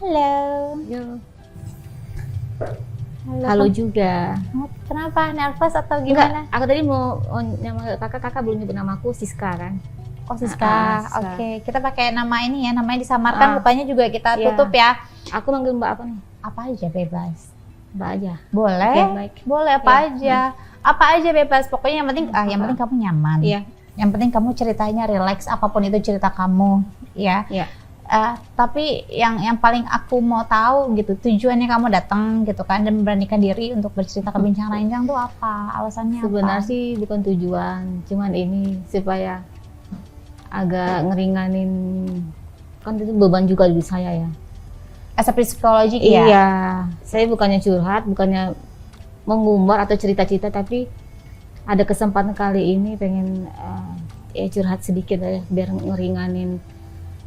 Halo. Yo. Halo. Halo juga. Kenapa? Nervous atau Enggak, gimana? aku tadi mau nama kakak belum nyebut nama aku, Siska kan. Oh, Siska. Siska. Oke, kita pakai nama ini ya, namanya disamarkan, mukanya juga kita Iya. tutup ya. Aku manggil Mbak apa nih? Apa aja bebas. Mbak aja. Boleh. Oke, baik. Boleh apa Iya. aja. Apa aja bebas. Pokoknya yang penting yang penting kamu nyaman. Iya. Yang penting kamu ceritanya relax, apapun itu cerita kamu, ya. Iya. Tapi yang paling aku mau tahu gitu, tujuannya kamu datang gitu kan dan memberanikan diri untuk bercerita ke Bincang Ranjang tuh apa? Alasannya Sebenarnya apa? sih bukan tujuan, cuman ini supaya agak ngeringanin, kan itu beban juga di saya ya. As a psikologi ya? Iya, saya bukannya curhat, bukannya mengumbar atau cerita-cerita, tapi ada kesempatan kali ini pengen ya curhat sedikit ya, biar ngeringanin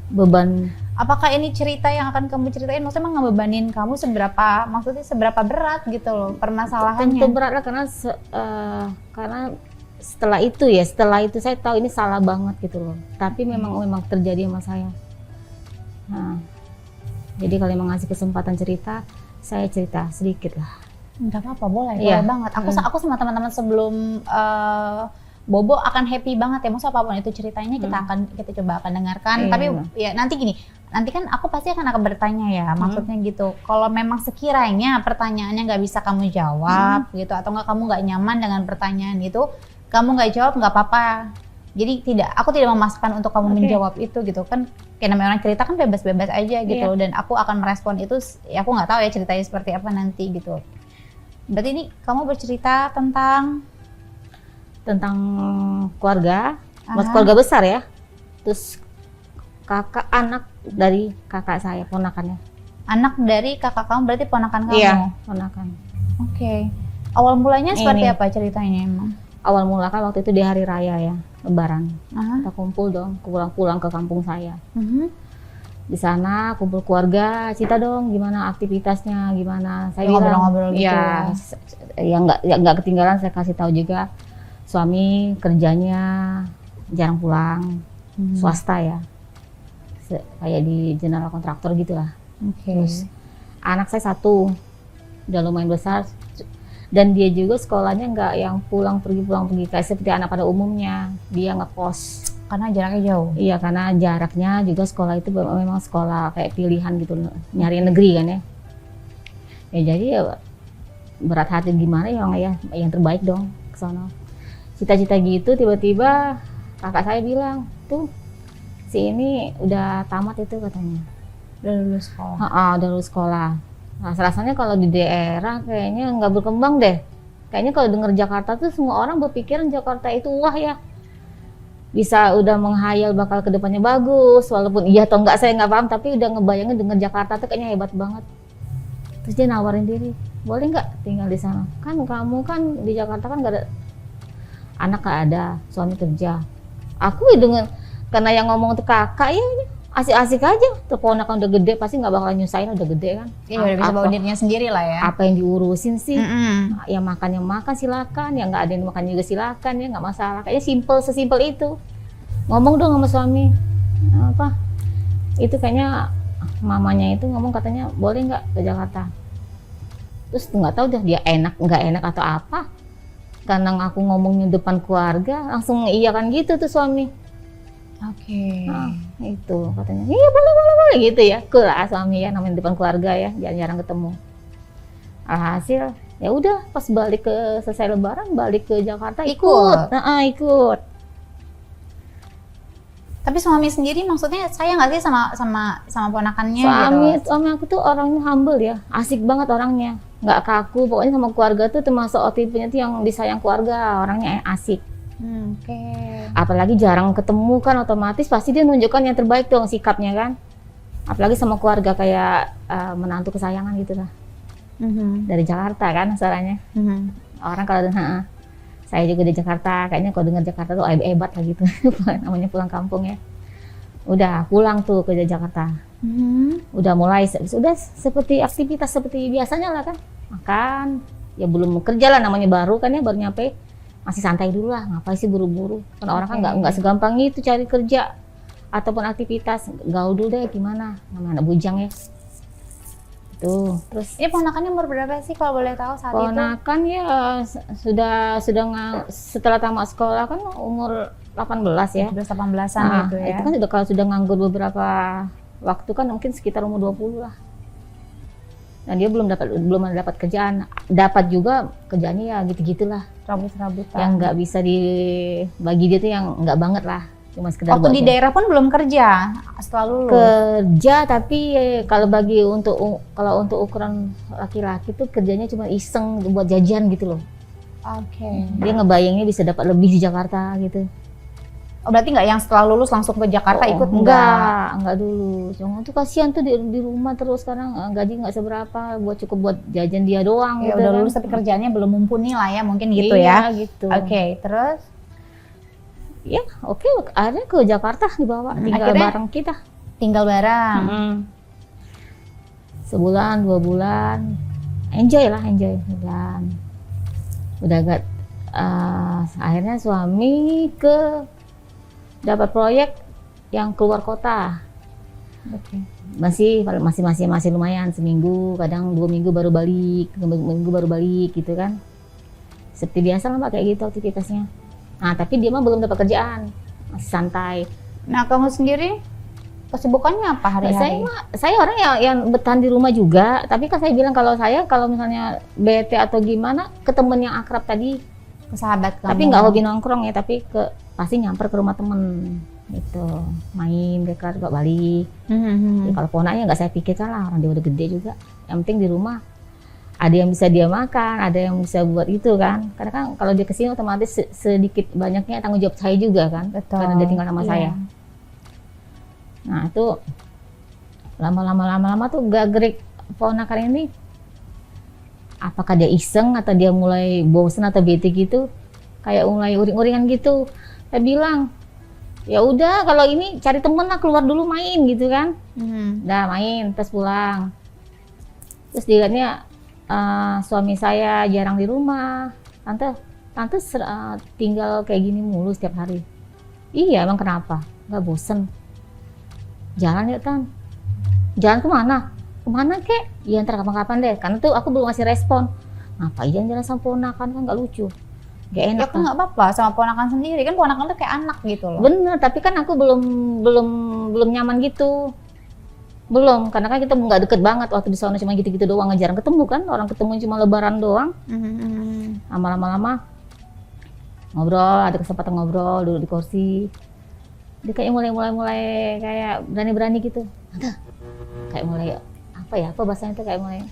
beban. Apakah ini cerita yang akan kamu ceritain maksudnya emang ngebebanin kamu seberapa berat gitu loh permasalahannya? Tentu berat lah karena setelah itu saya tahu ini salah banget gitu loh. Tapi memang terjadi sama saya. Nah, jadi kalau emang ngasih kesempatan cerita, saya cerita sedikit lah. Enggak apa-apa, boleh Iya. banget. Aku sama teman-teman sebelum Bobo akan happy banget ya, maksudnya apapun itu ceritanya kita coba akan dengarkan. Iya. Tapi ya nanti gini, nanti kan aku pasti akan bertanya ya, maksudnya gitu. Kalau memang sekiranya pertanyaannya nggak bisa kamu jawab gitu, atau kamu nggak nyaman dengan pertanyaan itu, kamu nggak jawab nggak apa-apa. Jadi aku tidak memaksakan untuk kamu menjawab itu gitu kan. Kayak namanya orang cerita kan bebas-bebas aja gitu. Iya. Dan aku akan merespon itu. Ya aku nggak tahu ya ceritanya seperti apa nanti gitu. Berarti ini kamu bercerita tentang keluarga, keluarga besar ya. Terus anak dari kakak saya, ponakannya. anak dari kakak kamu, berarti ponakan kamu? Iya, ponakan. Oke. Awal mulanya seperti Ini. apa ceritanya emang? Awal mula kan waktu itu di hari raya ya, Lebaran. Aha. Kita kumpul dong, pulang ke kampung saya. Mhm. Di sana kumpul keluarga, cerita dong gimana aktivitasnya, gimana. Saya Ya, bilang, ngobrol-ngobrol gitu ya nggak ketinggalan, saya kasih tahu juga suami kerjanya jarang pulang, swasta ya, kayak di general kontraktor gitulah. Oke. Terus anak saya satu, udah lumayan besar, dan dia juga sekolahnya nggak yang pulang pergi kayak seperti anak pada umumnya, dia ngekos. Karena jaraknya jauh. Iya, karena jaraknya juga sekolah itu memang sekolah kayak pilihan gitu, nyari negeri kan ya. Ya jadi ya berat hati gimana ya, yang terbaik dong ke sono. Cita-cita gitu, tiba-tiba kakak saya bilang, tuh si ini udah tamat itu katanya. Udah lulus sekolah. Udah lulus sekolah. Nah, rasanya kalau di daerah kayaknya nggak berkembang deh. Kayaknya kalau denger Jakarta tuh semua orang berpikiran Jakarta itu wah ya. Bisa udah menghayal bakal kedepannya bagus, walaupun iya atau enggak saya nggak paham, tapi udah ngebayangin dengan Jakarta tuh kayaknya hebat banget. Terus dia nawarin diri, boleh nggak tinggal di sana? Kan kamu kan di Jakarta kan nggak ada anak, nggak ada, suami kerja. Aku dengan karena yang ngomong tuh kakak ya asik-asik aja. Tuh ponakan udah gede pasti nggak bakal nyusahin, udah gede kan. Iya, udah bisa bawa dirinya sendiri lah ya. Apa yang diurusin sih? Mm-mm. Yang makan silakan, yang nggak ada yang makan juga silakan ya, nggak masalah. Kayaknya sesimpel itu. Ngomong dong sama suami, apa? Itu kayaknya mamanya itu ngomong katanya boleh nggak ke Jakarta. Terus nggak tahu deh dia nggak enak atau apa. Karena aku ngomongnya depan keluarga, langsung iya kan gitu tuh suami. Oke. Nah, itu katanya, iya boleh gitu ya. Cool lah suami ya, namanya depan keluarga ya, jarang ketemu. Alhasil ya udah pas balik selesai Lebaran balik ke Jakarta ikut. Ikut. Tapi suami sendiri maksudnya sayang nggak sih sama ponakannya gitu? Suami aku tuh orangnya humble ya, asik banget orangnya, nggak kaku. Pokoknya sama keluarga tuh termasuk tipenya tuh yang disayang keluarga, orangnya asik. Oke. Apalagi jarang ketemu kan, otomatis pasti dia nunjukkan yang terbaik dong sikapnya kan. Apalagi sama keluarga kayak menantu kesayangan gitu lah. Dari Jakarta kan asalnya. Orang kalau saya juga di Jakarta, kayaknya kalau dengar Jakarta tuh hebat lah gitu. Namanya pulang kampung ya. Udah pulang tuh ke Jakarta. Udah mulai sudah seperti aktivitas seperti biasanya lah kan. Makan, ya belum kerja lah, namanya baru kan ya, baru nyampe. Masih santai dulu lah, ngapain sih buru-buru. Kan orang kan nggak segampang itu cari kerja ataupun aktivitas. Gaul dulu deh gimana, namanya anak bujang ya. gitu. Terus Ini ponakannya umur berapa sih kalau boleh tahu saat itu? ponakan ya sudah setelah tamat sekolah kan umur 18 ya. 18-an Nah, gitu ya. itu kan kalau sudah nganggur beberapa waktu kan mungkin sekitar umur 20 lah. Nah dia belum dapat kerjaan, dapat juga kerjaannya ya gitu-gitulah. Rambut-rambutan. Yang nggak bisa dibagi dia tuh yang nggak banget lah, cuma sekedar Waktu buat di dia. daerah pun belum kerja, setelah lulus. Kerja, tapi kalau untuk ukuran laki-laki tuh kerjanya cuma iseng buat jajan gitu loh. Oke. Dia ngebayangnya bisa dapat lebih di Jakarta gitu. Oh, berarti nggak yang setelah lulus langsung ke Jakarta ikut enggak dulu. Cuma tuh kasihan tuh di rumah terus, sekarang gaji nggak seberapa, cukup buat jajan dia doang. Ya gitu udah kan. lulus tapi kerjaannya belum mumpuni lah ya, mungkin gitu Iya, ya. gitu. Oke, terus Ya oke, akhirnya ke Jakarta dibawa, tinggal Akhirnya? bareng kita. tinggal bareng. Sebulan, 2 bulan, enjoy. Dan udah agak akhirnya suami dapat proyek yang keluar kota. Oke. Masih lumayan, seminggu, kadang 2 minggu baru balik, gitu kan. Seperti biasa lah Mbak, kayak gitu aktivitasnya. Nah tapi dia mah belum dapat kerjaan, masih santai. Nah, kamu sendiri kesibukannya apa hari-hari? Saya orang yang bertahan di rumah juga, tapi kan saya bilang kalau misalnya bete atau gimana, ke temen yang akrab tadi. Ke sahabat kamu. Tapi nggak hobi nongkrong ya, tapi pasti nyamper ke rumah temen gitu, main dekat balik. Ya, kalau ponaknya nggak saya pikirkan lah, orang dia udah gede juga. Yang penting di rumah ada yang bisa dia makan, ada yang bisa buat itu kan. Karena kan kalau dia kesini otomatis sedikit banyaknya tanggung jawab saya juga kan. Betul. Karena dia tinggal sama Iya. saya. Nah itu lama-lama tuh gerak ponakan ini, apakah dia iseng atau dia mulai bosen atau bete gitu, kayak mulai uring-uringan gitu. Saya bilang ya udah kalau ini cari temen lah, keluar dulu main gitu kan. Udah main terus pulang. Terus dilihatnya suami saya jarang di rumah. Tante tinggal kayak gini mulu setiap hari. Iya emang kenapa? Nggak bosen? Jalan yuk Tan. Jalan kemana? Kemana kek? Ya ntar kapan-kapan deh. Karena tuh aku belum ngasih respon. Ngapain jalan sama ponakan, kan nggak lucu. Gak enak. Ya aku nggak apa-apa sama ponakan sendiri, kan ponakan tuh kayak anak gitu loh. Bener, tapi kan aku belum nyaman gitu. Belum, karena kan kita nggak deket banget, waktu di sana cuma gitu-gitu doang, jarang ketemu kan. Orang ketemu cuma lebaran doang. Lama-lama ngobrol, ada kesempatan ngobrol, duduk di kursi. Dia kayak mulai kayak berani-berani gitu. Kayak mulai apa bahasanya itu, kayak mulai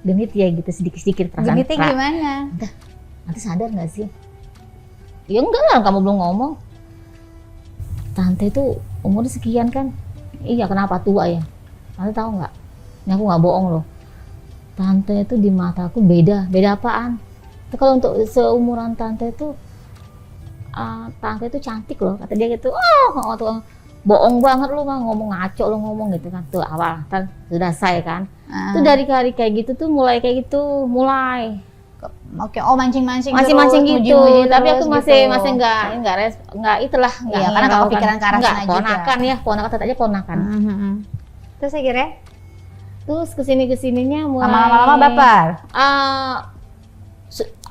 genit ya gitu, sedikit-sedikit perasaan. Genitnya gimana? Nanti sadar nggak sih? Ya enggak lah, kamu belum ngomong. Tante itu umurnya sekian kan? Iya, kenapa tua ya? Tante tahu nggak? Ini aku nggak bohong loh. Tante itu di mataku beda apaan? Tapi kalau untuk seumuran tante itu cantik loh, kata dia gitu. Oh tuh bohong banget lu mah, ngomong ngaco lu ngomong gitu kan. Tuh awal kan sudah saya kan. Tuh dari hari kayak gitu tuh mulai kayak gitu, mulai. Oke, mancing-mancing Masih terus, mancing gitu, muji-muji tapi aku terus masih gitu. nggak itulah, Iya, karena nggak kepikiran ke arah sana juga. Ponakan tetap aja ponakan. Terus akhirnya Terus kesininya mulai lama-lama baper.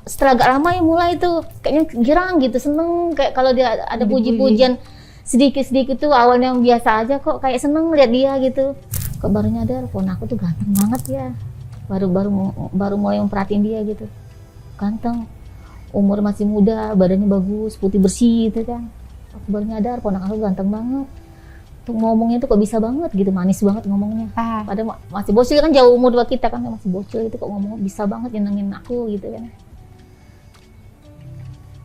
Setelah agak lama ya mulai tuh kayaknya girang gitu, seneng kayak kalau dia ada puji-pujian sedikit-sedikit tuh, awalnya yang biasa aja kok kayak seneng lihat dia gitu. Kok baru nyadar ponaku tuh ganteng banget ya. Baru mulai memperhatiin dia gitu. Ganteng, umur masih muda, badannya bagus, putih bersih gitu kan. Aku baru nyadar ponakan aku ganteng banget. Tuh ngomongnya tuh kok bisa banget gitu, manis banget ngomongnya. Padahal masih bocil kan, jauh umur dua kita kan, masih bocil itu kok ngomong bisa banget nyenengin aku gitu kan.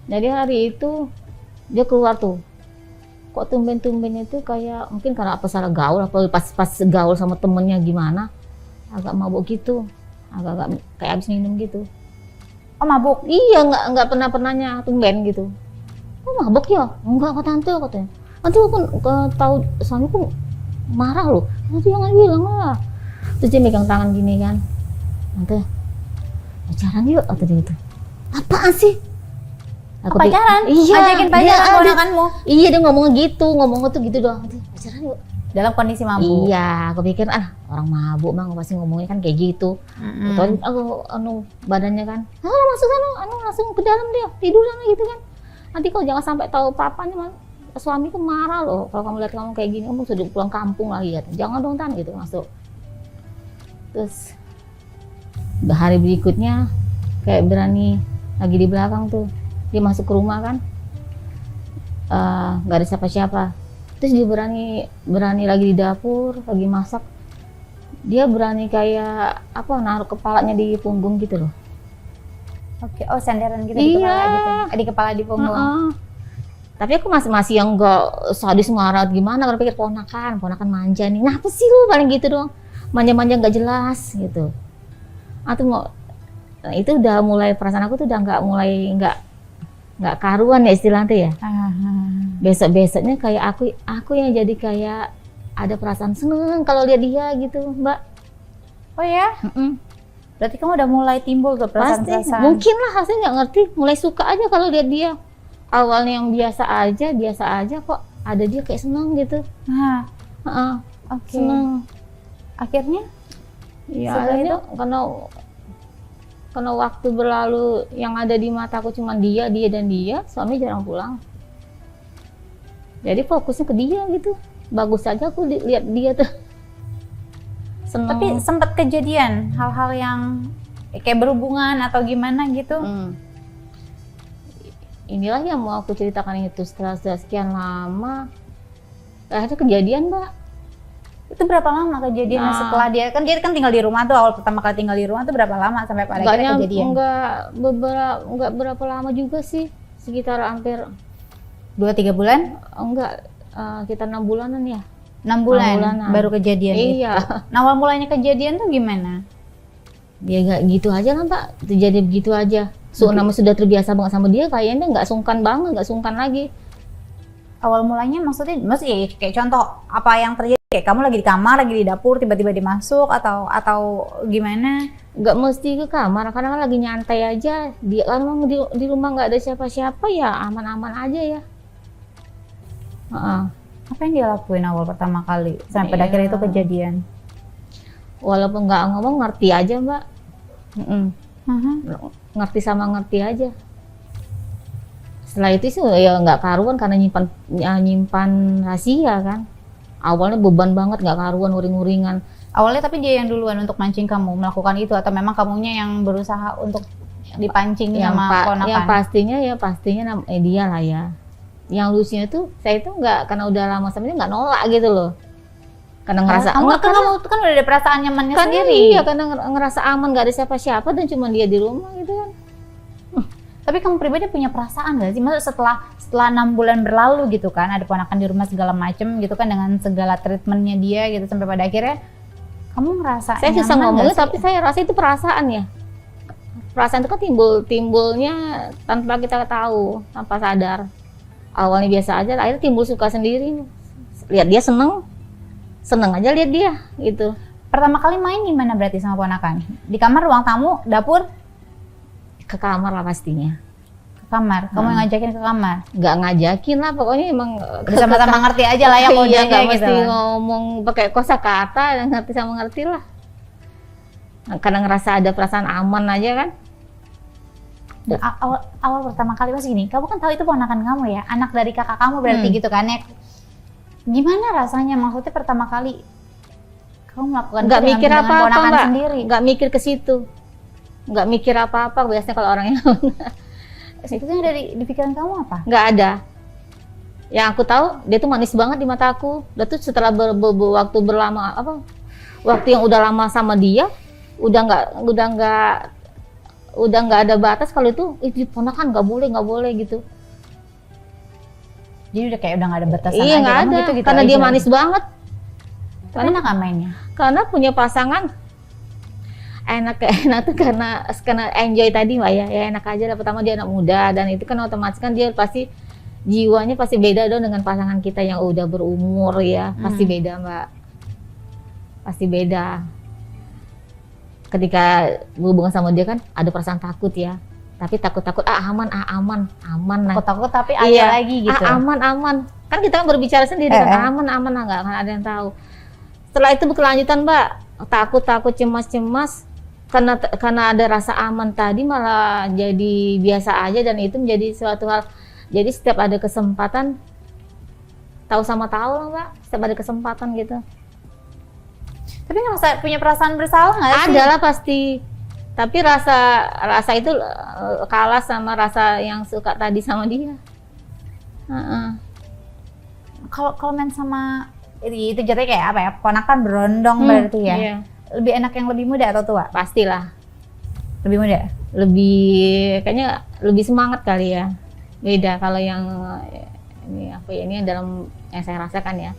Jadi hari itu dia keluar tuh, kok tumben-tumbennya tuh kayak mungkin karena apa salah gaul, apa pas gaul sama temennya gimana, agak mabuk gitu, agak kayak abis minum gitu. Oh mabuk? Iya, nggak pernahnya tumben gitu. Oh mabuk ya? Enggak kok tante katanya. Nanti aku tahu suamiku marah loh. Nanti jangan bilang lah. Terus dia megang tangan gini kan. Tante, pacaran yuk atau dia gitu. Apaan sih? Aku pacaran? Iya. Ajakin pacaran ponakanmu? Iya, dia ngomongnya gitu, ngomongnya tuh gitu doang. Pacaran yuk. Dalam kondisi mabuk. Iya, aku pikir orang mabuk mah pasti ngomongnya kan kayak gitu. Atau badannya kan, masuk sana, langsung ke dalam dia tidur sana gitu kan. Nanti kau jangan sampai tahu papanya, suamiku marah loh kalau kamu lihat kamu kayak gini, kamu sudah pulang kampung lagi ya. Jangan dong Tan gitu masuk. Terus hari berikutnya kayak berani lagi di belakang tuh, dia masuk ke rumah kan, nggak ada siapa-siapa. Terus dia berani lagi di dapur, lagi masak. Dia berani kayak naruh kepalanya di punggung gitu loh. Oke, senderan gitu di kepala gitu. Di kepala di punggung. Tapi aku masih yang enggak sadis marah gimana, karena pikir ponakan manja nih. Nah, apa sih lu paling gitu dong. Manja-manja nggak jelas gitu. Itu udah mulai, perasaan aku tuh udah nggak karuan ya istilahnya ya. Besok-besoknya kayak aku yang jadi kayak ada perasaan seneng kalau lihat dia gitu, Mbak. Oh ya? Berarti kamu udah mulai timbul tuh perasaan-perasaan. Mungkin lah, hasilnya nggak ngerti, mulai suka aja kalau lihat dia. Awalnya yang biasa aja kok ada dia kayak seneng gitu. Oke. Seneng. Akhirnya? Ya akhirnya karena waktu berlalu yang ada di mataku cuma dia dan dia, suami jarang pulang. Jadi fokusnya ke dia gitu. Bagus aja aku lihat dia tuh. Seneng. Tapi sempat kejadian hal-hal yang kayak berhubungan atau gimana gitu? Inilah yang mau aku ceritakan itu, setelah sekian lama akhirnya kejadian, Mbak. Itu berapa lama kejadiannya setelah dia kan tinggal di rumah tuh, awal pertama kali tinggal di rumah tuh berapa lama sampai pada akhirnya kejadian? Enggak berapa lama juga sih, sekitar hampir 2-3 bulan? Enggak, sekitar 6 bulanan ya. 6 bulanan baru kejadian. Iya. Nah, awal mulanya kejadian tuh gimana? Dia gak gitu aja lah, Mbak. Terjadi begitu aja. Namanya sudah terbiasa banget sama dia, kayaknya nggak sungkan lagi. Awal mulanya maksudnya kayak contoh apa yang terjadi? Kayak kamu lagi di kamar, lagi di dapur, tiba-tiba dimasuk atau gimana? Nggak mesti ke kamar, kadang kan lagi nyantai aja. Dia kan di rumah nggak ada siapa-siapa ya, aman-aman aja ya. Apa yang dia lakuin awal pertama kali sampai pada akhirnya itu kejadian? Walaupun nggak ngomong, ngerti aja, Mbak. Ngerti sama ngerti aja. Setelah itu sih ya nggak karuan karena nyimpan rahasia kan. Awalnya beban banget, nggak karuan, uring-uringan. Awalnya tapi dia yang duluan untuk mancing kamu melakukan itu, atau memang kamunya yang berusaha untuk dipancing sama ponakan? Yang pastinya dia lah ya. Yang lucunya tuh saya itu nggak, karena udah lama sama dia nggak nolak gitu loh. Karena ngerasa kamu kan udah ada perasaan nyamannya kan sendiri. Iya, karena ngerasa aman, nggak ada siapa-siapa dan cuma dia di rumah gitu kan. Tapi kamu pribadi punya perasaan gak sih? Maksudnya setelah 6 bulan berlalu gitu kan, ada ponakan di rumah segala macem gitu kan, dengan segala treatmentnya dia gitu, sampai pada akhirnya kamu ngerasa saya susah ngomongnya, tapi saya rasa itu perasaan ya. Perasaan itu kan timbulnya tanpa kita tahu, tanpa sadar. Awalnya biasa aja, akhirnya timbul suka sendiri. Lihat dia seneng aja lihat dia gitu. Pertama kali main di mana berarti sama ponakan? Di kamar, ruang tamu, dapur? Ke kamar lah pastinya. Ke kamar? Kamu yang ngajakin ke kamar? Nggak ngajakin lah, pokoknya emang bersama-sama ngerti aja lah ya kodenya nggak gitu. Mesti ngomong pakai kosakata, yang ngerti sama ngerti lah. Karena ngerasa ada perasaan aman aja kan. Awal pertama kali pas gini, kamu kan tahu itu ponakan kamu ya, anak dari kakak kamu berarti gitu kan ya. Gimana rasanya? Maksudnya pertama kali kamu melakukan nggak mikir apa-apa, ponakan sendiri? Nggak mikir ke situ. Nggak mikir apa-apa, biasanya kalau orangnya. Itu yang dari di pikiran kamu apa? Nggak ada. Yang aku tahu dia tuh manis banget di mata aku. Udah tuh setelah waktu berlama waktu yang udah lama sama dia, udah nggak ada batas kalau itu ponakan nggak boleh gitu. Jadi udah kayak udah nggak ada batasan. Iya, nggak ada. Gitu karena dia manis banget. Tapi enak mainnya. Karena punya pasangan enak tuh karena enjoy tadi Mbak ya enak aja lah. Pertama dia anak muda dan itu kan otomatis kan dia pasti jiwanya pasti beda dong dengan pasangan kita yang udah berumur ya. Pasti beda Mbak, pasti beda. Ketika hubungan sama dia kan ada perasaan takut ya, Tapi takut-takut aman. Nah. Takut-takut tapi Iya, ada lagi gitu. aman. Kan kita kan berbicara sendiri kan aman, nggak akan ada yang tahu. Setelah itu berkelanjutan, Mbak, takut, cemas, karena ada rasa aman tadi malah jadi biasa aja, dan itu menjadi suatu hal. Jadi setiap ada kesempatan, tahu lah, Mbak, setiap ada kesempatan gitu. Tapi ngerasa punya perasaan bersalah nggak sih? Ada lah pasti. Tapi rasa itu kalah sama rasa yang suka tadi sama dia. Kalau main sama itu jatuhnya kayak apa ya? Ponakan berondong berarti ya. Iya. Lebih enak yang lebih muda atau tua? Pastilah. Lebih muda. Kayaknya lebih semangat kali ya. Beda kalau yang ini apa ya, ini dalam yang saya rasakan ya.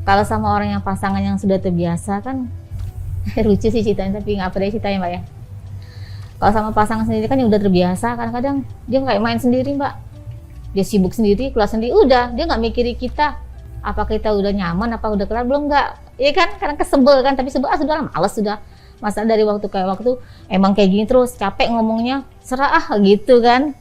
Kalau sama orang yang pasangan yang sudah terbiasa kan lucu sih ceritanya, tapi nggak apa-apa ceritanya, Mbak ya. Kalau sama pasangan sendiri kan yang udah terbiasa, kadang-kadang dia kayak main sendiri, Mbak. Dia sibuk sendiri, keluar sendiri, udah dia nggak mikirin kita. Apa kita udah nyaman, apa udah kelar belum, nggak. Iya kan, kadang kesebel kan, tapi sebel sudah males sudah. Masalah dari waktu ke waktu emang kayak gini terus, capek ngomongnya, serah gitu kan.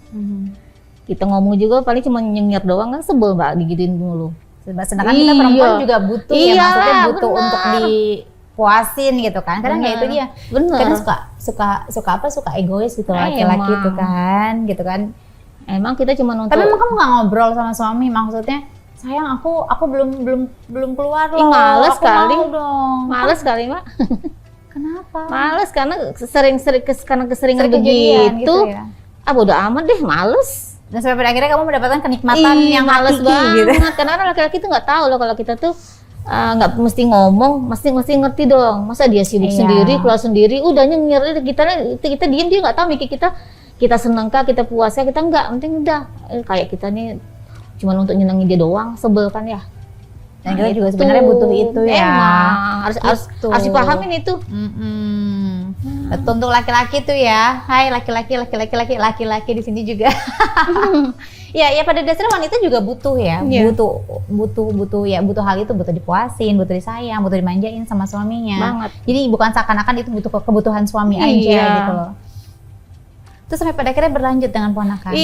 Kita ngomong juga paling cuma nyengir doang, kan sebel, Mbak, digituin mulu. Sedangkan kita perempuan juga butuh ya, maksudnya butuh untuk dipuasin gitu kan. Kadang kayak itu dia. Bener. Kadang suka egois gitu laki-laki itu kan, gitu kan. Emang kita cuma untuk. Tapi emang kamu nggak ngobrol sama suami, maksudnya sayang aku belum keluar loh. Males aku kali. mau dong. Males kali, Mbak. Kenapa? Males karena karena keseringan Kejadian begitu. gitu ya. Bodo amat deh, males. Dan sampai pada akhirnya kamu mendapatkan kenikmatan yang males hakiki banget gitu. Karena laki-laki tuh nggak tahu loh kalau kita tuh nggak mesti ngomong, mesti ngerti dong. Masa dia sibuk sendiri, keluar sendiri, udah nyengir, kita diem, dia nggak tahu mikir kita seneng kah, kita puas kah, kita nggak, penting udah kayak kita nih cuma untuk nyenengin dia doang, sebel kan ya. Dan kita juga sebenarnya butuh itu ya. Emang harus dipahamin itu. Betul, untuk laki-laki tuh ya. Hai laki-laki di sini juga. ya pada dasarnya wanita juga butuh ya. Yeah. Butuh hal itu, butuh dipuasin, butuh disayang, butuh dimanjain sama suaminya. Banget. Jadi bukan seakan-akan itu butuh kebutuhan suami aja gitu loh. Terus sampai pada akhirnya berlanjut dengan ponakan.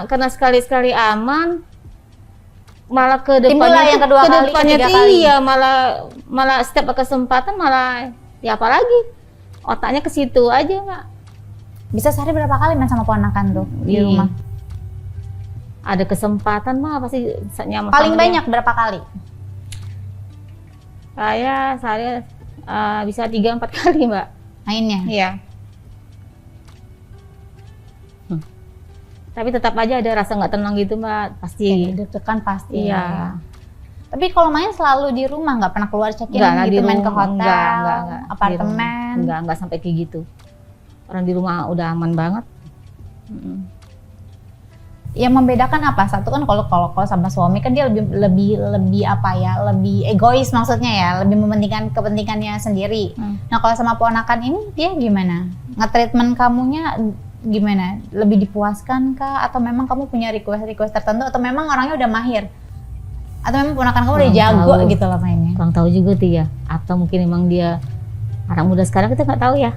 Karena sekali-sekali aman, malah ke Timbullah yang kedua kali, ketiga kali. Iya, malah setiap kesempatan malah ya apalagi otaknya ke situ aja, Mbak. Bisa sehari berapa kali main sama ponakan tuh di rumah? Ada kesempatan mah pasti nyaman. Paling banyak berapa kali? Saya sehari bisa 3-4 kali, Mbak. Mainnya? Iya. Tapi tetap aja ada rasa nggak tenang gitu, Mbak, pasti. Deg-degan pasti. Iya. Ya. Tapi kalau main selalu di rumah, nggak pernah keluar check-in gitu, main ke hotel, enggak, apartemen? Enggak sampai kayak gitu. Orang di rumah udah aman banget. Yang membedakan apa? Satu kan kalau sama suami kan dia lebih apa ya, lebih egois maksudnya ya, lebih mementingkan kepentingannya sendiri. Nah kalau sama ponakan ini dia gimana? Nge-treatment kamunya gimana? Lebih dipuaskan kah? Atau memang kamu punya request tertentu? Atau memang orangnya udah mahir? Atau memang ponakan kamu udah jago gitu lah mainnya? Kurang tahu juga tuh ya. Atau mungkin emang dia anak muda sekarang, kita nggak tahu ya.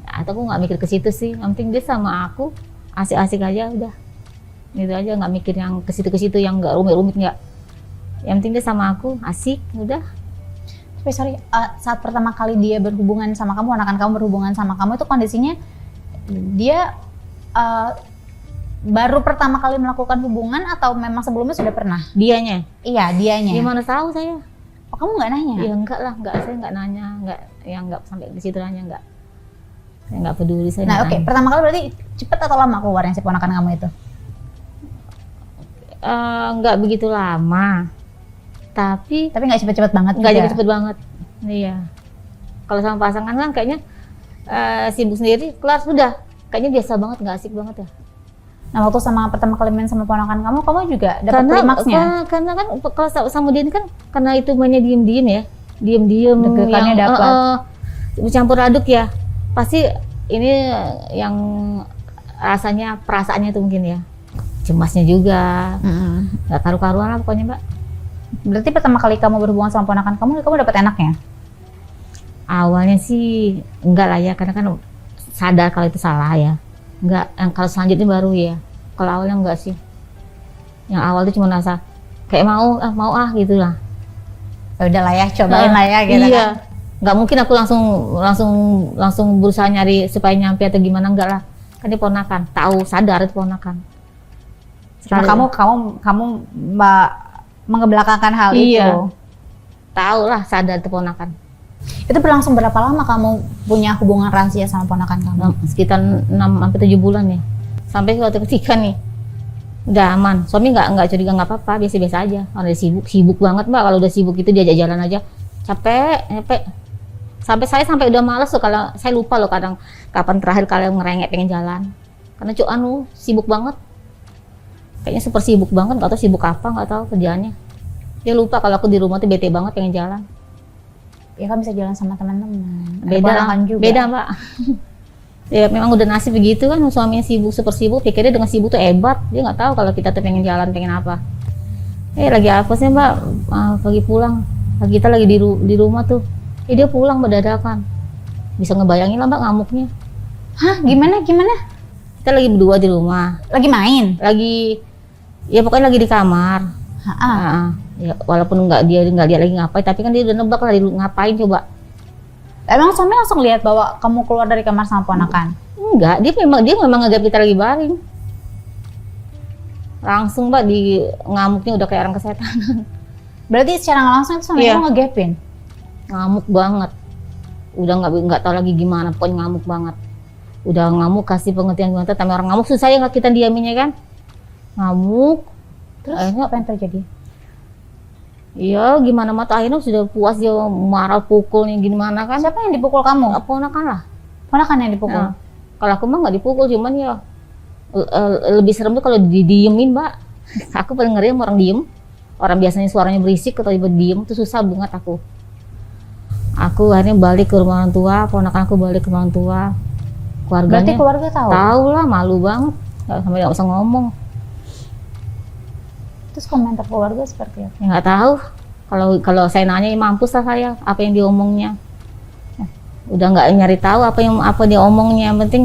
Atau aku nggak mikir ke situ sih. Yang penting dia sama aku asik-asik aja udah. Gitu aja, nggak mikir yang ke situ yang nggak rumit-rumit, nggak. Yang penting dia sama aku asik udah. Tapi sorry, saat pertama kali dia berhubungan sama kamu, ponakan kamu berhubungan sama kamu itu kondisinya dia baru pertama kali melakukan hubungan atau memang sebelumnya sudah pernah? Dianya? Iya, dianya. Gimana tahu saya? Oh, kamu nggak nanya? Ya enggak lah, saya nggak nanya, nggak sampai di situ nanya, enggak. Saya nggak peduli saya. Nah, oke. Pertama kali berarti cepet atau lama keluarnya si ponakan kamu itu? Nggak begitu lama. Tapi nggak cepet-cepet banget. Nggak cepet-cepet banget. Iya. Kalau sama pasangan kan kayaknya sibuk sendiri, kelar sudah. Kayaknya biasa banget, nggak asik banget ya. Nah, waktu pertama kali main sama ponakan kamu juga dapat klimaksnya? Karena kan kalau sama dia kan karena itu mainnya diem-diem ya. Diem-diem deg-degannya dapat. Campur aduk ya. Pasti ini yang rasanya perasaannya itu mungkin ya. Cemasnya juga. Nggak karu-karuan lah pokoknya, Mbak. Berarti pertama kali kamu berhubungan sama ponakan kamu dapat enaknya? Awalnya sih enggak lah ya, karena kan sadar kalau itu salah ya. Enggak, yang kalau selanjutnya baru ya. Kalau awalnya enggak sih. Yang awal tuh cuma rasa kayak mau gitu lah. Ya udahlah ya, cobain lah ya gitu iya. kan. Nggak mungkin aku langsung berusaha nyari supaya nyampe atau gimana, enggak lah. Kan dia ponakan, tahu sadar itu ponakan. Cuma kamu mengebelakangkan hal Iya. itu. Tahu lah, sadar itu ponakan. Itu berlangsung berapa lama kamu punya hubungan rahasia sama ponakan kamu? Sekitar 6-7 bulan ya. Sampai suatu ketika nih udah aman. Suami nggak curiga, nggak apa-apa, biasa-biasa aja. Kalau dia sibuk banget Mbak. Kalau udah sibuk itu diajak jalan aja. Capek. Sampai udah malas loh, kalau saya lupa loh kadang kapan terakhir kalian ngerengek pengen jalan. Karena sibuk banget. Kayaknya super sibuk banget, nggak tahu sibuk apa, nggak tahu kerjaannya. Dia lupa kalau aku di rumah tuh bete banget pengen jalan. Ya kan bisa jalan sama teman-teman. Beda Mbak. Ya memang udah nasib begitu kan, suaminya super sibuk, pikirnya dengan sibuk tuh hebat. Dia nggak tahu kalau kita tuh pengen jalan, pengen apa. Lagi apa sih Mbak? Pagi pulang, kita lagi di rumah tuh. Dia pulang dadakan. Bisa ngebayangin lah Mbak ngamuknya. Hah? Gimana? Kita lagi berdua di rumah. Lagi main? Ya pokoknya lagi di kamar. Ya, walaupun dia nggak lihat lagi ngapain, tapi kan dia udah nebak lah ngapain coba. Emang suami langsung lihat bahwa kamu keluar dari kamar sama ponakan? Enggak, dia memang ngagap kita lagi baring. Langsung Mbak, di ngamuknya udah kayak orang kesetanan. Berarti secara nggak langsung itu suami kamu ngegapin? Ngamuk banget. Udah nggak tahu lagi gimana, pokoknya ngamuk banget. Udah ngamuk, kasih pengertian gimana, tapi orang ngamuk susah ya nggak kita diaminnya kan. Ngamuk. Terus akhirnya apa yang terjadi? Iya, gimana mata akhirnya sudah puas dia marah pukulnya gimana kan. Siapa yang dipukul kamu? Ponakan lah. Ponakan yang dipukul? Kalau aku mah nggak dipukul, cuman ya lebih serem tuh kalau didiemin Mbak. Aku paling ngeri sama orang diem. Orang biasanya suaranya berisik atau tiba diem, itu susah banget aku. Aku akhirnya balik ke rumah orang tua, ponakan aku balik ke rumah orang tua. Keluarganya, berarti keluarga tahu? Tahu lah, malu banget. Sampai nggak usah ngomong. Terus komentar keluarga seperti apa? Ya nggak tahu. Kalau saya nanya, ya mampus lah saya. Apa yang diomongnya? Udah nggak nyari tahu apa dia omongnya. Yang penting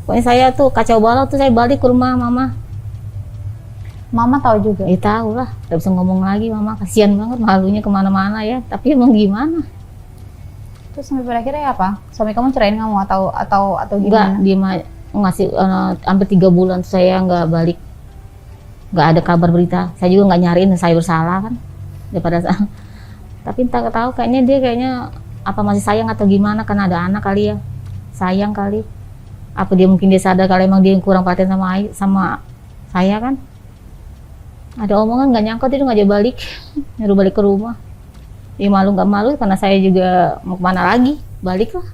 pokoknya saya tuh kacau balau tuh, saya balik ke rumah mama. Mama tahu juga? Tahu lah. Nggak bisa ngomong lagi mama. Kasian banget, malunya kemana-mana ya. Tapi emang gimana? Terus sampai pada akhirnya apa? Suami kamu cerain kamu atau gimana? Enggak, dia ngasih hampir 3 bulan saya nggak balik. Nggak ada kabar berita. Saya juga nggak nyariin, saya bersalah kan. Tapi entah tahu kayaknya apa masih sayang atau gimana, karena ada anak kali ya. Sayang kali. Apa mungkin dia sadar kalau emang dia yang kurang perhatian sama saya kan. Ada omongan nggak nyangka dia ngajak balik. Nyuruh balik ke rumah. Ya malu nggak malu karena saya juga mau kemana lagi. Balik lah.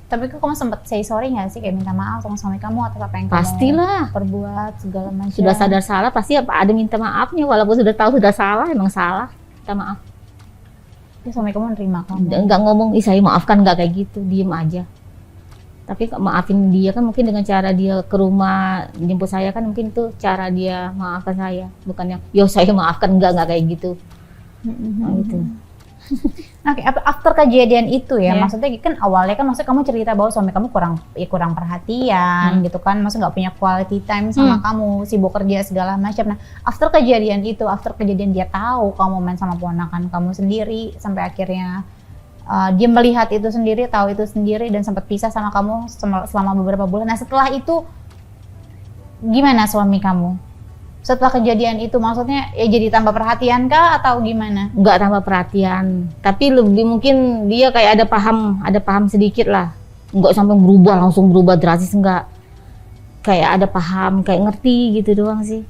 Tapi kamu sempat say sorry nggak sih, kayak minta maaf sama suami kamu atas apa yang pastilah kamu perbuat segala macam? Sudah sadar salah pasti ada minta maafnya, walaupun sudah tahu sudah salah, emang salah, minta maaf. Ya suami kamu nerima kamu? Nggak ngomong, saya maafkan, nggak kayak gitu, diem aja. Tapi maafin dia kan mungkin dengan cara dia ke rumah jemput saya, kan mungkin itu cara dia maafkan saya, bukannya yo saya maafkan, nggak kayak gitu. Gitu. Oke, after kejadian itu ya, maksudnya kan awalnya kan maksudnya kamu cerita bahwa suami kamu kurang perhatian gitu kan, maksudnya nggak punya quality time sama kamu, sibuk kerja segala macam. Nah, after kejadian dia tahu kamu main sama ponakan kamu sendiri, sampai akhirnya dia melihat itu sendiri, tahu itu sendiri, dan sempat pisah sama kamu selama beberapa bulan. Nah, setelah itu gimana suami kamu? Setelah kejadian itu maksudnya ya jadi tambah perhatian kah atau gimana? Nggak tambah perhatian, tapi lebih mungkin dia kayak ada paham sedikit lah. Nggak sampai langsung berubah drastis, enggak. Kayak ada paham, kayak ngerti gitu doang sih.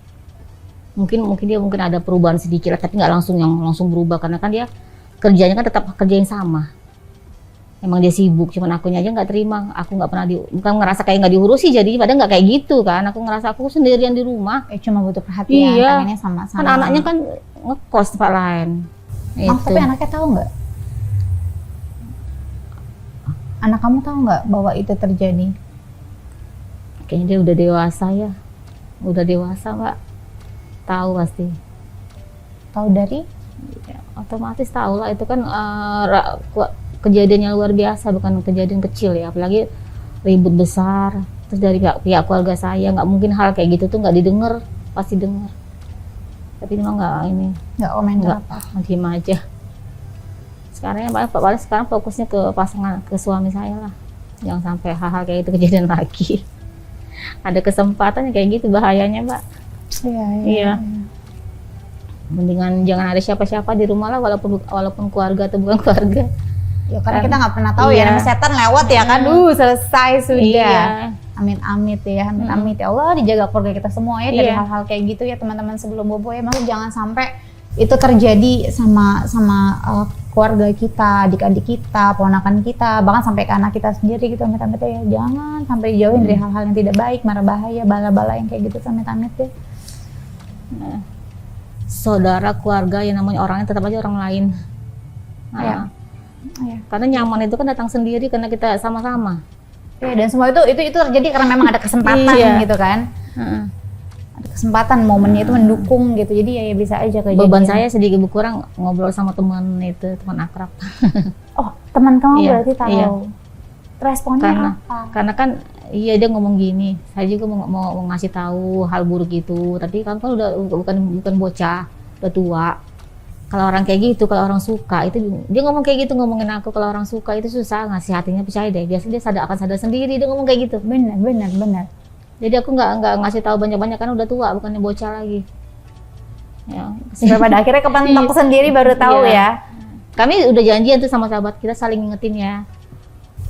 Mungkin dia ada perubahan sedikit lah, tapi nggak langsung berubah, karena kan dia kerjanya kan tetap kerja yang sama. Emang dia sibuk, cuman akunya aja nggak terima. Aku nggak pernah bukan ngerasa kayak nggak diurusi, jadi padahal nggak kayak gitu kan. Aku ngerasa aku sendirian di rumah. Cuma butuh perhatian, iya. Pengennya sama-sama. Kan anaknya kan ngekos tempat lain. Tapi anaknya tahu nggak? Anak kamu tahu nggak bahwa itu terjadi? Kayaknya dia udah dewasa ya. Udah dewasa Mbak. Tahu pasti. Tahu dari? Ya, otomatis tahu lah, itu kan kejadiannya luar biasa, bukan kejadian kecil ya, apalagi ribut besar. terus dari pihak keluarga saya nggak mungkin hal kayak gitu tuh nggak didengar, pasti dengar. Tapi memang nggak komentar apa, diem aja. Sekarang yang paling sekarang fokusnya ke pasangan, ke suami saya lah, jangan sampai hal-hal kayak itu kejadian lagi. Ada kesempatannya kayak gitu, bahayanya Mbak. Iya. Mendingan jangan ada siapa-siapa di rumah lah, walaupun keluarga atau bukan keluarga. Ya karena kita nggak pernah tahu ya, namanya setan lewat ya kan, selesai sudah. Iya. Amit-amit ya, amit-amit ya Allah, dijaga keluarga kita semua ya dari hal-hal kayak gitu ya teman-teman sebelum bobo ya. Maksud jangan sampai itu terjadi sama keluarga kita, adik-adik kita, ponakan kita, bahkan sampai ke anak kita sendiri gitu, amit-amit ya. Jangan sampai dijauhin dari hal-hal yang tidak baik, marah bahaya, bala-bala yang kayak gitu, amit-amit ya. Saudara, keluarga yang namanya orangnya tetap aja orang lain. Karena nyaman itu kan datang sendiri karena kita sama-sama. Dan semua itu terjadi karena memang ada kesempatan gitu kan. Ada kesempatan, momennya itu mendukung gitu, jadi ya bisa aja kejadian. Beban saya sedikit berkurang ngobrol sama teman akrab. Oh, teman kamu berarti tahu. Responnya apa? Karena kan dia ngomong gini, saya juga mau ngasih tahu hal buruk itu, tapi kan udah bukan bocah, udah tua. Kalau orang kayak gitu, kalau orang suka itu dia ngomong kayak gitu, ngomongin aku kalau orang suka itu susah ngasih hatinya, percaya deh. Biasanya dia akan sadar sendiri, dia ngomong kayak gitu. Benar. Jadi aku nggak ngasih tahu banyak-banyak kan udah tua, bukannya bocah lagi. Ya. Sampai pada akhirnya kepentok sendiri baru tahu ya. Kami udah janjian tuh sama sahabat kita saling ngingetin ya.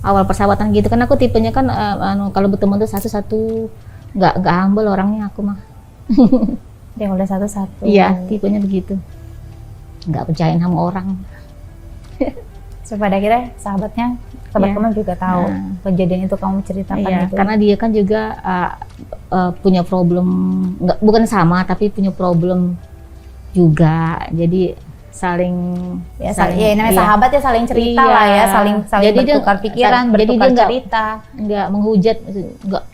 Awal persahabatan gitu kan aku tipenya kan kalau berteman tuh satu-satu, nggak humble orangnya aku mah. Dia udah satu-satu. Iya, tipenya begitu. Nggak percayain sama orang. Pada akhirnya sahabat kamu juga tahu kejadian itu kamu ceritakan itu. Karena dia kan juga punya problem, bukan sama tapi punya problem juga. Jadi saling namanya sahabat ya saling cerita lah ya, saling jadi bertukar pikiran, bertukar cerita. Enggak menghujat, enggak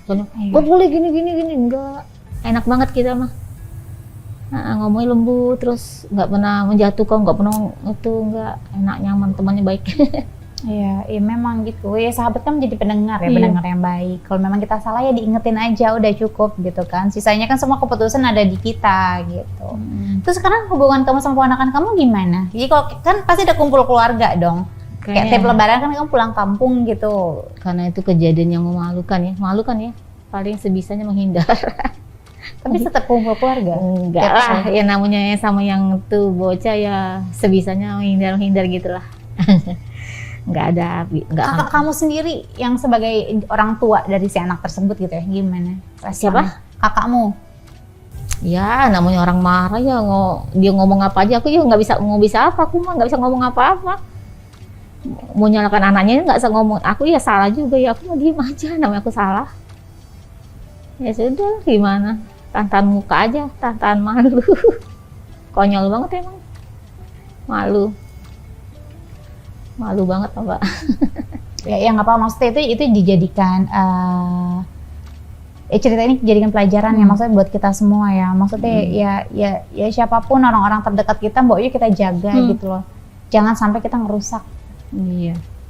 boleh gini enggak. Enak banget kita mah. Ngomongnya lembut, terus nggak pernah menjatuhkan, nggak pernah itu, nggak, enak, nyaman, temannya baik. Iya memang gitu ya, sahabat kan menjadi pendengar ya, pendengar yang baik. Kalau memang kita salah ya diingetin aja, udah cukup gitu kan. Sisanya kan semua keputusan ada di kita gitu. Terus sekarang hubungan kamu sama ponakan kamu gimana? Jadi kalau kan pasti ada kumpul keluarga dong. Kayak tiap lebaran kan kamu pulang kampung gitu. Karena itu kejadian yang memalukan ya. Paling sebisanya menghindar. Tapi tetap kumpul keluarga? Enggak lah, ya namanya sama yang tuh bocah ya sebisanya menghindar gitulah. Enggak. Kakak kamu sendiri yang sebagai orang tua dari si anak tersebut gitu ya, gimana? Siapa? Kakakmu? Ya namanya orang marah ya, dia ngomong apa aja aku juga nggak bisa apa, aku mah nggak bisa ngomong apa-apa. Mau nyalakan anaknya nggak bisa ngomong, aku ya salah juga ya, aku mau diem aja, namanya aku salah. Ya sudah, gimana? Tantangan muka aja, tantangan malu. Konyol banget emang. Malu banget Mbak. Ya nggak apa-apa, maksudnya itu dijadikan cerita ini dijadikan pelajaran ya, maksudnya buat kita semua ya. Maksudnya ya siapapun orang-orang terdekat kita, mbak yuk kita jaga gitu loh. Jangan sampai kita ngerusak.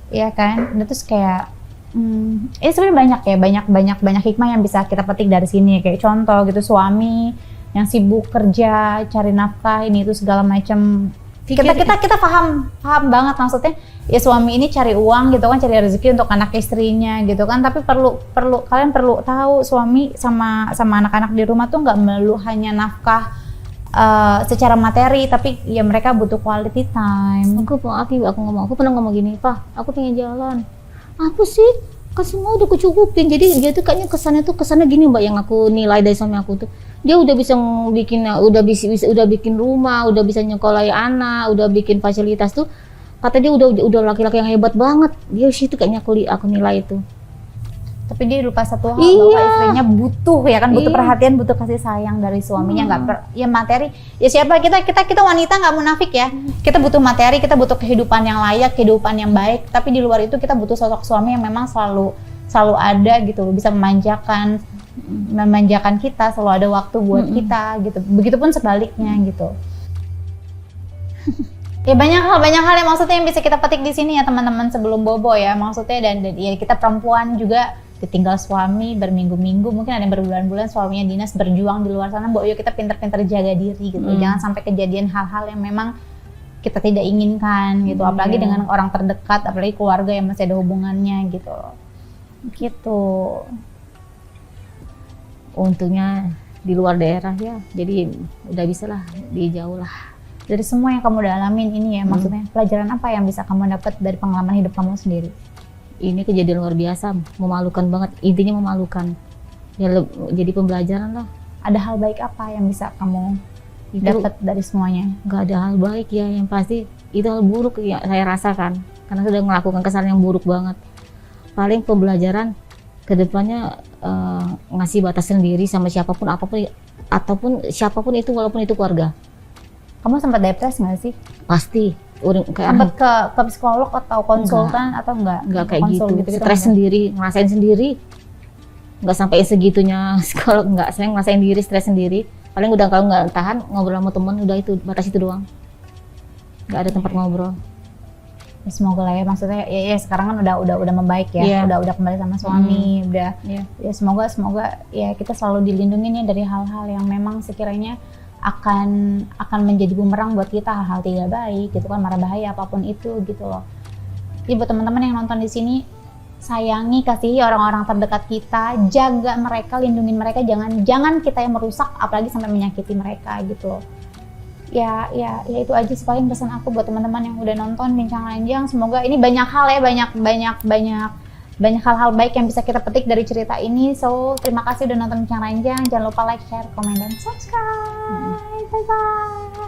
Iya kan? Dan terus kayak ini sebenarnya banyak hikmah yang bisa kita petik dari sini. Kayak contoh gitu, suami yang sibuk kerja, cari nafkah, ini itu segala macam. Kita paham banget maksudnya. Ya suami ini cari uang gitu kan, cari rezeki untuk anak istrinya gitu kan. Tapi kalian perlu tahu, suami sama anak-anak di rumah tuh nggak melulu hanya nafkah secara materi, tapi ya mereka butuh quality time. Aku pernah ngomong gini, Pak, aku pengen jalan. Apa sih? Kan semua udah kucukupin. Jadi dia tuh kayaknya kesannya gini Mbak, yang aku nilai dari suami aku tuh. Dia udah bisa bikin rumah, udah bisa nyekolahin anak, udah bikin fasilitas tuh. Kata dia udah laki-laki yang hebat banget. Dia sih tuh kayaknya aku nilai itu. Tapi dia lupa satu hal, bahwa istrinya butuh ya kan, butuh perhatian, butuh kasih sayang dari suaminya. Ya materi, ya siapa kita wanita nggak munafik ya. Kita butuh materi, kita butuh kehidupan yang layak, kehidupan yang baik. Tapi di luar itu kita butuh sosok suami yang memang selalu ada gitu, bisa memanjakan kita, selalu ada waktu buat kita gitu. Begitupun sebaliknya gitu. Ya banyak hal yang maksudnya yang bisa kita petik di sini ya teman-teman sebelum bobo ya, maksudnya dan ya kita perempuan juga ditinggal suami berminggu-minggu, mungkin ada yang berbulan-bulan suaminya dinas berjuang di luar sana. Mbok, yuk kita pintar-pintar jaga diri gitu. Jangan sampai kejadian hal-hal yang memang kita tidak inginkan gitu, apalagi dengan orang terdekat, apalagi keluarga yang masih ada hubungannya gitu. Gitu. Untungnya di luar daerah ya, jadi udah bisa lah, dijauh lah. Dari semua yang kamu udah alamin ini ya, maksudnya pelajaran apa yang bisa kamu dapat dari pengalaman hidup kamu sendiri? Ini kejadian luar biasa, memalukan banget, intinya memalukan. Ya jadi pembelajaran lah. Ada hal baik apa yang bisa kamu dapat dari semuanya? Gak ada hal baik ya, yang pasti itu hal buruk yang saya rasakan karena sudah melakukan kesalahan yang buruk banget. Paling pembelajaran kedepannya ngasih batas sendiri sama siapapun, apapun, ataupun siapapun itu, walaupun itu keluarga. Kamu sempat depres nggak sih? Pasti. Sempat ke psikolog atau konsultan atau enggak? Enggak kayak gitu. Stres sendiri, ngerasain sendiri. Enggak sampai segitunya psikolog, enggak. Saya ngerasain diri, stres sendiri. Paling udah kalau nggak tahan ngobrol sama temen, udah itu, batas itu doang. Nggak ada tempat ngobrol. Ya, semoga lah ya, maksudnya ya sekarang kan udah membaik ya, udah kembali sama suami, udah ya semoga ya kita selalu dilindungi ya dari hal-hal yang memang sekiranya akan menjadi bumerang buat kita, hal-hal tidak baik gitu kan, marah bahaya apapun itu gitu loh. Jadi buat teman-teman yang nonton di sini, sayangi, kasihi orang-orang terdekat kita, jaga mereka, lindungi mereka, jangan kita yang merusak, apalagi sampai menyakiti mereka gitu loh. Ya itu aja sih paling pesan aku buat teman-teman yang udah nonton Bincang Ranjang. Semoga ini banyak hal ya, banyak hal-hal baik yang bisa kita petik dari cerita ini. So, terima kasih udah nonton Bincang Ranjang. Jangan lupa like, share, komen, dan subscribe. Bye bye.